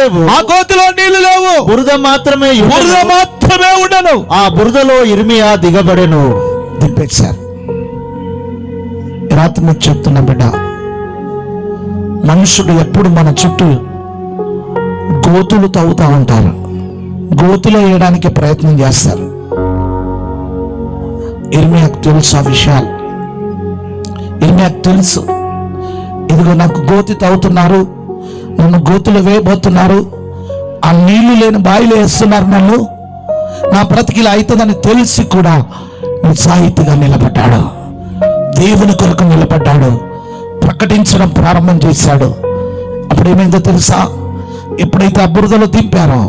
లేవు, ఆ గోతిలో నీళ్లు లేవు, బురద మాత్రమే ఉండను. ఆ బురదలో ఇర్మియా దిగబడెను. దింపేశారు. రాత్రి మీకు చెప్తున్నా బిడ్డ, మనుషుడు ఎప్పుడు మన చుట్టూ గోతులు తవ్వుతా ఉంటారు, గోతులో వేయడానికి ప్రయత్నం చేస్తారు. ఇర్మియాకు తెలుసు ఆ విషయాలు. ఇర్మియాకు తెలుసు, ఇదిగో నాకు గోతి తవ్వుతున్నారు, నన్ను గోతులు వేయబోతున్నారు, ఆ నీళ్లు లేని బావిలో వేస్తున్నారు, నన్ను నా బ్రతికిలా అవుతుందని తెలిసి కూడా నిజాయితీగా నిలబడ్డాడు. దేవుని కొరకు నిలబడ్డాడు, ప్రకటించడం ప్రారంభం చేశాడు. అప్పుడు ఏమైందో తెలుసా? ఎప్పుడైతే ఆ బురదలో దింపారో,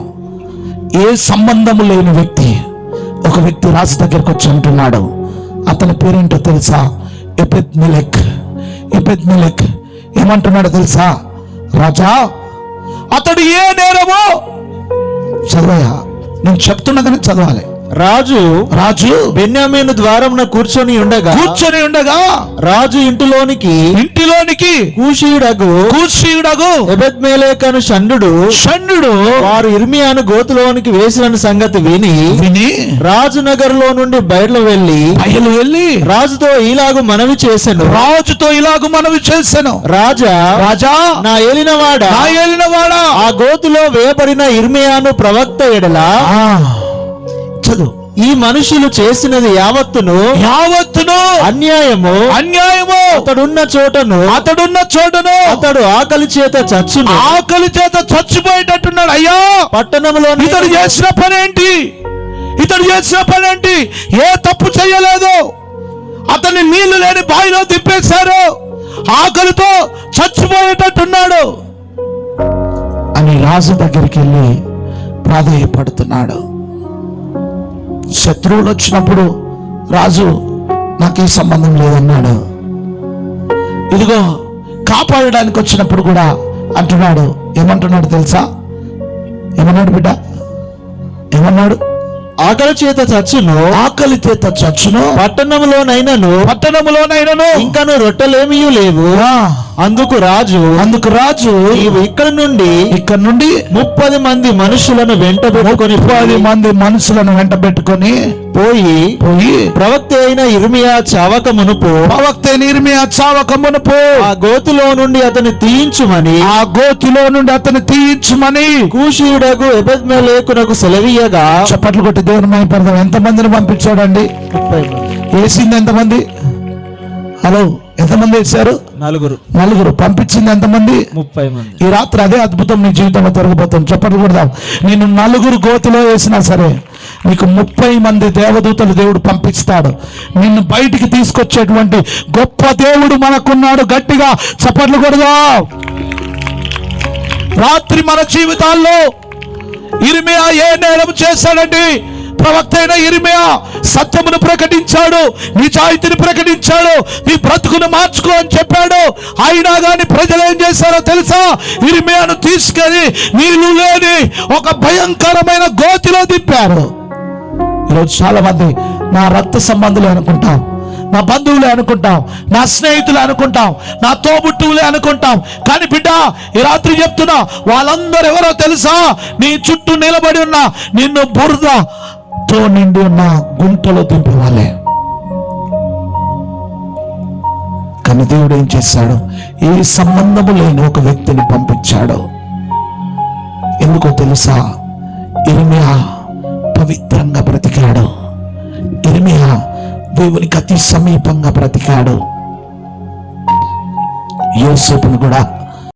ఏ సంబంధము లేని వ్యక్తి, ఒక వ్యక్తి రాజు దగ్గరకు వచ్చి అంటున్నాడు. అతని పేరేంటో తెలుసా? ఎబెద్మెలెక్. ఏమంటున్నాడో తెలుసా? రాజా, అతడు ఏ నేరమో చదవయా, నేను చెప్తున్నా కానీ చదవాలి. రాజు బెన్యామీను ద్వారమున కూర్చొని ఉండగా రాజు ఇంటిలోనికి కూషీయుడగు ఎబెద్మెలెకు అను షండు వారు ఇర్మియాను గోతులోనికి వేసిన సంగతి విని రాజు నగరులో నుండి బయలు వెళ్ళి రాజుతో ఇలాగు మనవి చేసెను. రాజా, నా ఏలినవాడా, ఆ గోతులో వేయబడిన ఇర్మియాను ప్రవక్త ఎడలా చదువు. ఈ మనుషులు చేసినది యావత్తును అన్యాయము. అతడున్న చోటను అతడు ఆకలి చేత చచ్చిపోయేటట్టున్నాడు. అయ్యా, పట్టణంలో ఇతడు చేసిన పనేంటి? ఏ తప్పు చేయలేదు, అతన్ని నీళ్లు లేని బావిలో తిప్పేశారు, ఆకలితో చచ్చిపోయేటట్టున్నాడు అని రాజు దగ్గరికి వెళ్ళి ప్రాధేయపడుతున్నాడు. శత్రువులు వచ్చినప్పుడు రాజు నాకు ఈ సంబంధం లేదన్నాడు. ఇదిగో కాపాడడానికి వచ్చినప్పుడు కూడా అంటున్నాడు. ఏమంటున్నాడు తెలుసా? ఏమన్నాడు బిడ్డ? ఏమన్నాడు? ఆకలి చేత చచ్చును పట్టణములోనైనను ఇంకను రొట్టెలేమీ లేవు. అందుకు రాజు నీవు ఇక్కడ నుండి 30 మంది మనుషులను వెంటబెట్టుకొని పోయి ప్రవక్త అయిన ఇర్మియా చావక మునుపు ఆ గోతులో నుండి అతని తీయించుమని కూషీయుడగు ఎబెద్మెలెకునకు సెలవీయగా. చప్పట్లు కొట్టి దేవుని మహిమపడదాం. ఎంతమందిని పంపించాడండి? 30 మంది. వేసింది ఎంతమంది? హలో, ఎంతమంది వేశారు? నలుగురు. పంపించింది ఎంతమంది? 30 మంది. ఈ రాత్రి అదే అద్భుతం నీ జీవితంలో తిరగబోతుంది. చెప్పట్లు కొడదాం. నేను 4 గోతులో వేసినా సరే నీకు 30 మంది దేవదూతలు దేవుడు పంపిస్తాడు. నిన్ను బయటికి తీసుకొచ్చేటువంటి గొప్ప దేవుడు మనకున్నాడు. గట్టిగా చప్పట్లు కొడదాం. రాత్రి మన జీవితాల్లో ఇర్మియా ఏ నేరం చేశాడండి? ప్రవక్త అయిన ఇర్మియా సత్యమును ప్రకటించాడు, నిజాయితీని ప్రకటించాడు, నీ బ్రతుకును మార్చుకో అని చెప్పాడు. అయినా కానీ ప్రజలు ఏం చేశారో తెలుసా? ఇర్మియాను తీసుకొని నీళ్లు లేని ఒక భయంకరమైన గోతిలో దింపారు. ఈరోజు చాలా మంది నా రక్త సంబంధులు అనుకుంటాం, నా బంధువులే అనుకుంటాం, నా స్నేహితులే అనుకుంటాం, నా తోబుట్టువులే అనుకుంటాం. కానీ బిడ్డ, ఈ రాత్రి చెప్తున్నా, వాళ్ళందరూ ఎవరో తెలుసా? నీ చుట్టూ నిలబడి ఉన్న, నిన్ను బురదతో నిండి ఉన్న గుంటలో దింపేవాళ్ళే. కానీ దేవుడు ఏం చేశాడు? ఏ సంబంధము లేని ఒక వ్యక్తిని పంపించాడు. ఎందుకో తెలుసా? ఇర్మియా పవిత్రంగా బ్రతికాడు. ఇర్మియా దేవునికి అతి సమీపంగా బ్రతికాడు. యోసేపును కూడా